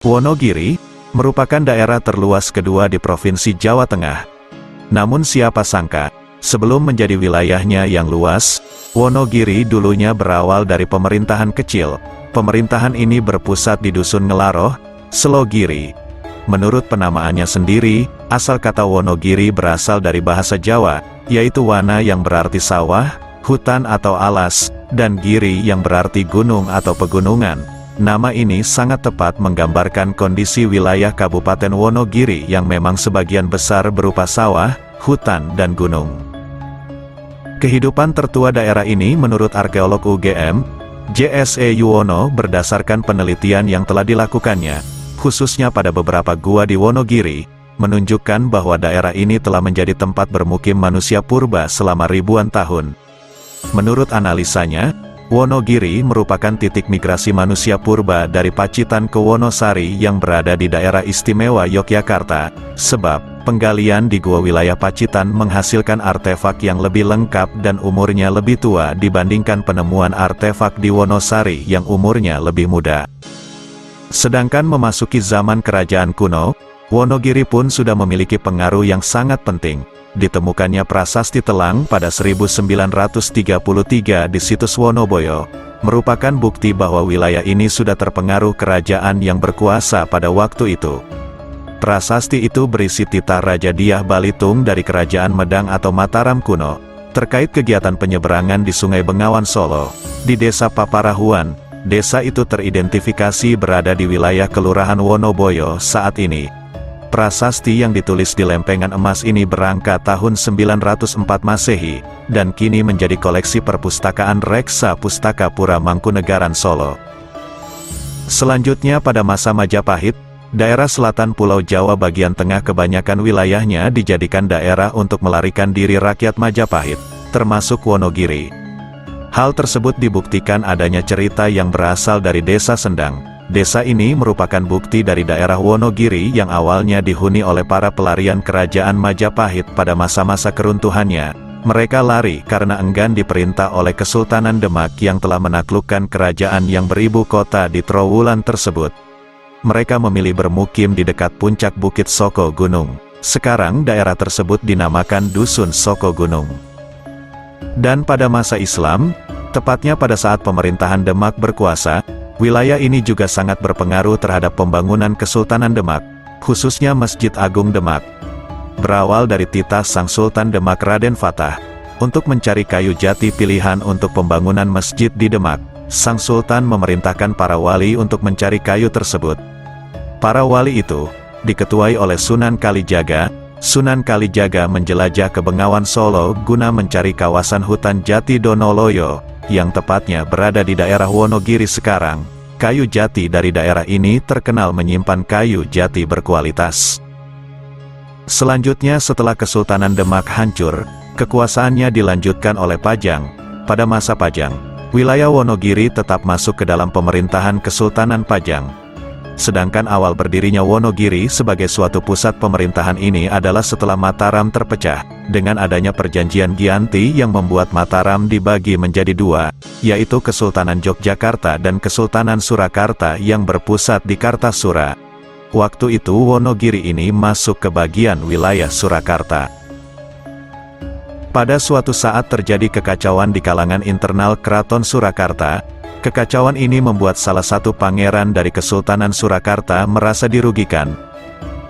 Wonogiri merupakan daerah terluas kedua di Provinsi Jawa Tengah. Namun siapa sangka, sebelum menjadi wilayahnya yang luas, Wonogiri dulunya berawal dari pemerintahan kecil. Pemerintahan ini berpusat di Dusun Ngelaroh, Selogiri. Menurut penamaannya sendiri, asal kata Wonogiri berasal dari bahasa Jawa, yaitu wana yang berarti sawah, hutan atau alas, dan giri yang berarti gunung atau pegunungan. Nama ini sangat tepat menggambarkan kondisi wilayah Kabupaten Wonogiri yang memang sebagian besar berupa sawah, hutan, dan gunung. Kehidupan tertua daerah ini menurut arkeolog UGM, JSE Yuwono berdasarkan penelitian yang telah dilakukannya, khususnya pada beberapa gua di Wonogiri, menunjukkan bahwa daerah ini telah menjadi tempat bermukim manusia purba selama ribuan tahun. Menurut analisanya, Wonogiri merupakan titik migrasi manusia purba dari Pacitan ke Wonosari yang berada di daerah istimewa Yogyakarta, sebab penggalian di gua wilayah Pacitan menghasilkan artefak yang lebih lengkap dan umurnya lebih tua dibandingkan penemuan artefak di Wonosari yang umurnya lebih muda. Sedangkan memasuki zaman kerajaan kuno, Wonogiri pun sudah memiliki pengaruh yang sangat penting. Ditemukannya prasasti Telang pada 1933 di situs Wonoboyo, merupakan bukti bahwa wilayah ini sudah terpengaruh kerajaan yang berkuasa pada waktu itu. Prasasti itu berisi titah Raja Dyah Balitung dari Kerajaan Medang atau Mataram kuno, terkait kegiatan penyeberangan di Sungai Bengawan Solo, di Desa Paparahuan. Desa itu teridentifikasi berada di wilayah Kelurahan Wonoboyo saat ini. Prasasti yang ditulis di lempengan emas ini berangka tahun 904 Masehi, dan kini menjadi koleksi perpustakaan Reksa Pustaka Pura Mangkunegaran Solo. Selanjutnya pada masa Majapahit, daerah selatan Pulau Jawa bagian tengah kebanyakan wilayahnya dijadikan daerah untuk melarikan diri rakyat Majapahit, termasuk Wonogiri. Hal tersebut dibuktikan adanya cerita yang berasal dari Desa Sendang. Desa ini merupakan bukti dari daerah Wonogiri yang awalnya dihuni oleh para pelarian kerajaan Majapahit pada masa-masa keruntuhannya. Mereka lari karena enggan diperintah oleh Kesultanan Demak yang telah menaklukkan kerajaan yang beribu kota di Trowulan tersebut. Mereka memilih bermukim di dekat puncak Bukit Soko Gunung. Sekarang daerah tersebut dinamakan Dusun Soko Gunung. Dan pada masa Islam, tepatnya pada saat pemerintahan Demak berkuasa, wilayah ini juga sangat berpengaruh terhadap pembangunan Kesultanan Demak, khususnya Masjid Agung Demak. Berawal dari titah Sang Sultan Demak Raden Fatah, untuk mencari kayu jati pilihan untuk pembangunan masjid di Demak, Sang Sultan memerintahkan para wali untuk mencari kayu tersebut. Para wali itu, diketuai oleh Sunan Kalijaga. Sunan Kalijaga menjelajah ke Bengawan Solo guna mencari kawasan hutan jati Donoloyo, yang tepatnya berada di daerah Wonogiri sekarang. Kayu jati dari daerah ini terkenal menyimpan kayu jati berkualitas. Selanjutnya setelah Kesultanan Demak hancur, kekuasaannya dilanjutkan oleh Pajang. Pada masa Pajang, wilayah Wonogiri tetap masuk ke dalam pemerintahan Kesultanan Pajang. Sedangkan awal berdirinya Wonogiri sebagai suatu pusat pemerintahan ini adalah setelah Mataram terpecah, dengan adanya perjanjian Giyanti yang membuat Mataram dibagi menjadi dua, yaitu Kesultanan Yogyakarta dan Kesultanan Surakarta yang berpusat di Kartasura. Waktu itu Wonogiri ini masuk ke bagian wilayah Surakarta. Pada suatu saat terjadi kekacauan di kalangan internal Keraton Surakarta. Kekacauan ini membuat salah satu pangeran dari Kesultanan Surakarta merasa dirugikan.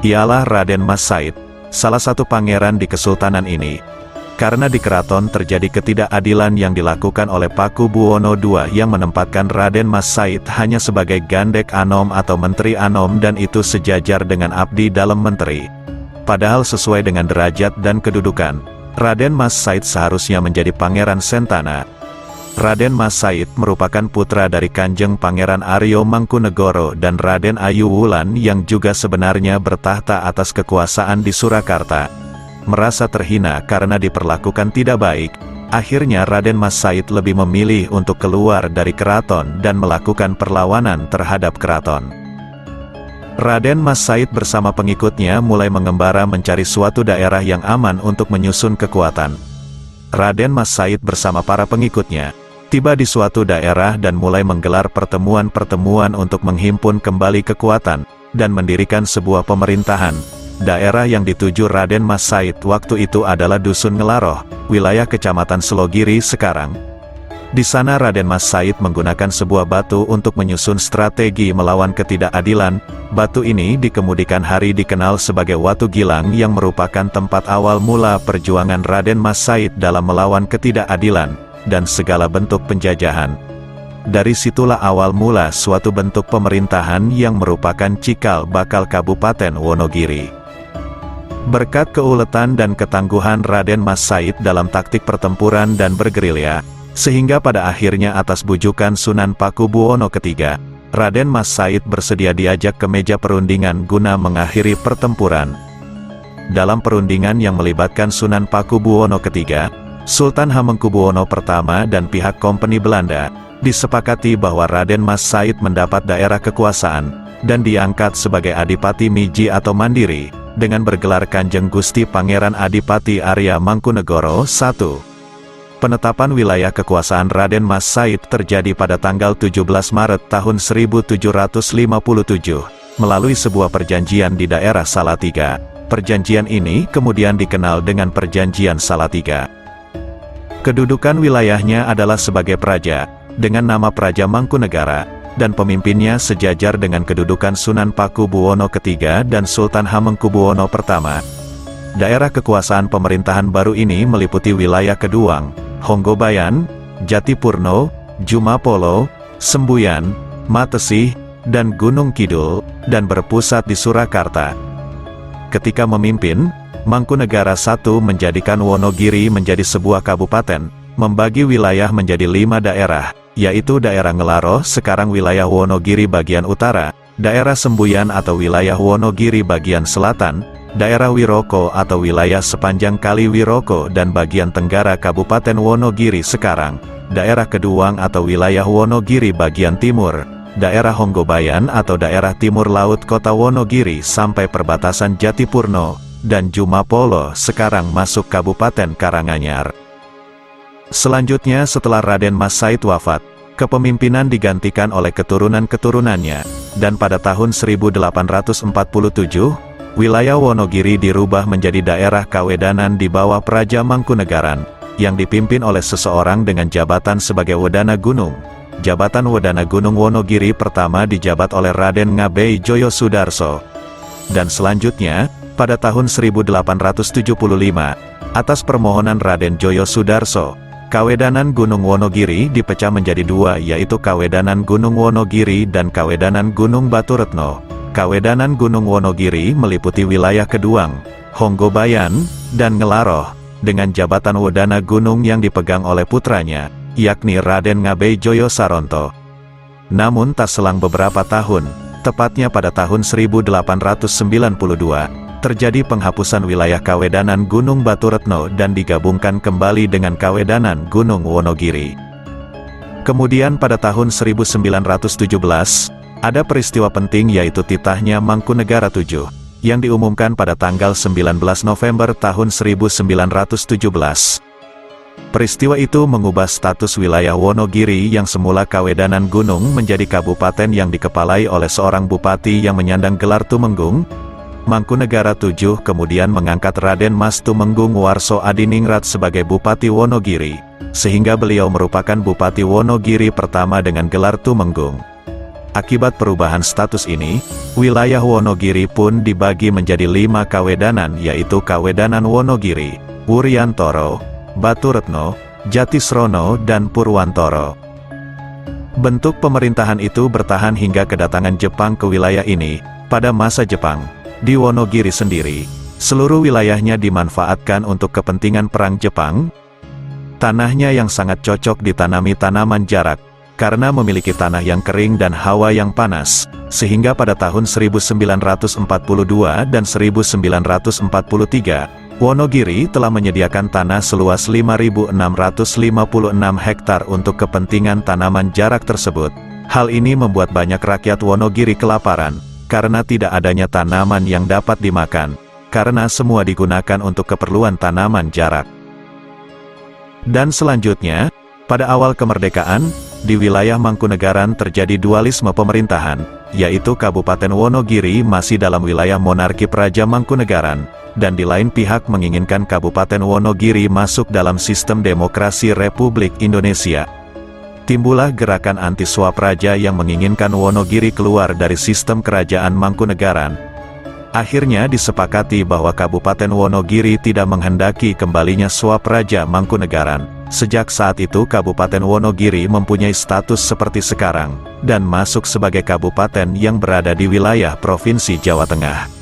Ialah Raden Mas Said, salah satu pangeran di kesultanan ini. Karena di keraton terjadi ketidakadilan yang dilakukan oleh Paku Buwono II yang menempatkan Raden Mas Said hanya sebagai Gandek Anom atau Menteri Anom dan itu sejajar dengan abdi dalam menteri. Padahal sesuai dengan derajat dan kedudukan, Raden Mas Said seharusnya menjadi Pangeran Sentana. Raden Mas Said merupakan putra dari Kanjeng Pangeran Aryo Mangkunegoro dan Raden Ayu Wulan yang juga sebenarnya bertahta atas kekuasaan di Surakarta. Merasa terhina karena diperlakukan tidak baik, akhirnya Raden Mas Said lebih memilih untuk keluar dari keraton dan melakukan perlawanan terhadap keraton. Raden Mas Said bersama pengikutnya mulai mengembara mencari suatu daerah yang aman untuk menyusun kekuatan. Raden Mas Said bersama para pengikutnya tiba di suatu daerah dan mulai menggelar pertemuan-pertemuan untuk menghimpun kembali kekuatan. dan mendirikan sebuah pemerintahan. Daerah yang dituju Raden Mas Said waktu itu adalah Dusun Ngelaroh, wilayah Kecamatan Selogiri sekarang. Di sana Raden Mas Said menggunakan sebuah batu untuk menyusun strategi melawan ketidakadilan. Batu ini di kemudian hari dikenal sebagai Watu Gilang yang merupakan tempat awal mula perjuangan Raden Mas Said dalam melawan ketidakadilan dan segala bentuk penjajahan. Dari situlah awal mula suatu bentuk pemerintahan yang merupakan cikal bakal Kabupaten Wonogiri. Berkat keuletan dan ketangguhan Raden Mas Said dalam taktik pertempuran dan bergerilya, sehingga pada akhirnya atas bujukan Sunan Pakubuwono III, Raden Mas Said bersedia diajak ke meja perundingan guna mengakhiri pertempuran. Dalam perundingan yang melibatkan Sunan Pakubuwono III, Sultan Hamengkubuwono I dan pihak Kompeni Belanda, disepakati bahwa Raden Mas Said mendapat daerah kekuasaan, dan diangkat sebagai Adipati Miji atau Mandiri, dengan bergelar Kanjeng Gusti Pangeran Adipati Arya Mangkunegoro I. Penetapan wilayah kekuasaan Raden Mas Said terjadi pada tanggal 17 Maret tahun 1757, melalui sebuah perjanjian di daerah Salatiga. Perjanjian ini kemudian dikenal dengan Perjanjian Salatiga. Kedudukan wilayahnya adalah sebagai praja, dengan nama Praja Mangkunegara, dan pemimpinnya sejajar dengan kedudukan Sunan Pakubuwono III dan Sultan Hamengkubuwono I. Daerah kekuasaan pemerintahan baru ini meliputi wilayah Keduang, Honggobayan, Jatipurno, Jumapolo, Sembuyan, Matesih, dan Gunung Kidul, dan berpusat di Surakarta. Ketika memimpin, Mangkunegara I menjadikan Wonogiri menjadi sebuah kabupaten, membagi wilayah menjadi 5 daerah, yaitu daerah Ngelaroh sekarang wilayah Wonogiri bagian utara, daerah Sembuyan atau wilayah Wonogiri bagian selatan, daerah Wiroko atau wilayah sepanjang Kali Wiroko dan bagian tenggara Kabupaten Wonogiri sekarang, daerah Keduang atau wilayah Wonogiri bagian timur, daerah Honggobayan atau daerah timur laut kota Wonogiri sampai perbatasan Jatipurno, dan Jumapolo sekarang masuk Kabupaten Karanganyar. Selanjutnya setelah Raden Mas Said wafat, kepemimpinan digantikan oleh keturunan-keturunannya, dan pada tahun 1847, wilayah Wonogiri dirubah menjadi daerah Kawedanan di bawah Praja Mangkunegaran, yang dipimpin oleh seseorang dengan jabatan sebagai Wedana Gunung. Jabatan Wedana Gunung Wonogiri pertama dijabat oleh Raden Ngabei Joyo Sudarso. Dan selanjutnya, pada tahun 1875, atas permohonan Raden Joyo Sudarso, Kawedanan Gunung Wonogiri dipecah menjadi 2 yaitu Kawedanan Gunung Wonogiri dan Kawedanan Gunung Baturetno. Kawedanan Gunung Wonogiri meliputi wilayah Keduang, Honggobayan, dan Ngelaroh, dengan jabatan Wedana Gunung yang dipegang oleh putranya, yakni Raden Ngabei Joyo Saronto. Namun tak selang beberapa tahun, tepatnya pada tahun 1892, terjadi penghapusan wilayah Kawedanan Gunung Baturetno dan digabungkan kembali dengan Kawedanan Gunung Wonogiri. Kemudian pada tahun 1917, ada peristiwa penting yaitu titahnya Mangkunegara VII, yang diumumkan pada tanggal 19 November tahun 1917. Peristiwa itu mengubah status wilayah Wonogiri yang semula Kawedanan Gunung menjadi kabupaten yang dikepalai oleh seorang bupati yang menyandang gelar Tumenggung. Mangkunegara VII kemudian mengangkat Raden Mas Tumenggung Warso Adiningrat sebagai Bupati Wonogiri, sehingga beliau merupakan Bupati Wonogiri pertama dengan gelar Tumenggung. Akibat perubahan status ini, wilayah Wonogiri pun dibagi menjadi 5 kawedanan yaitu Kawedanan Wonogiri, Wuryantoro, Baturetno, Jatisrono dan Purwantoro. Bentuk pemerintahan itu bertahan hingga kedatangan Jepang ke wilayah ini. Pada masa Jepang, di Wonogiri sendiri, seluruh wilayahnya dimanfaatkan untuk kepentingan perang Jepang. Tanahnya yang sangat cocok ditanami tanaman jarak, karena memiliki tanah yang kering dan hawa yang panas, sehingga pada tahun 1942 dan 1943, Wonogiri telah menyediakan tanah seluas 5.656 hektar untuk kepentingan tanaman jarak tersebut. Hal ini membuat banyak rakyat Wonogiri kelaparan, karena tidak adanya tanaman yang dapat dimakan, karena semua digunakan untuk keperluan tanaman jarak. Dan selanjutnya, pada awal kemerdekaan, di wilayah Mangkunegaran terjadi dualisme pemerintahan, yaitu Kabupaten Wonogiri masih dalam wilayah monarki Praja Mangkunegaran, dan di lain pihak menginginkan Kabupaten Wonogiri masuk dalam sistem demokrasi Republik Indonesia. Timbullah gerakan anti-suap raja yang menginginkan Wonogiri keluar dari sistem kerajaan Mangkunegaran. Akhirnya disepakati bahwa Kabupaten Wonogiri tidak menghendaki kembalinya suap Raja Mangkunegaran. Sejak saat itu Kabupaten Wonogiri mempunyai status seperti sekarang, dan masuk sebagai kabupaten yang berada di wilayah Provinsi Jawa Tengah.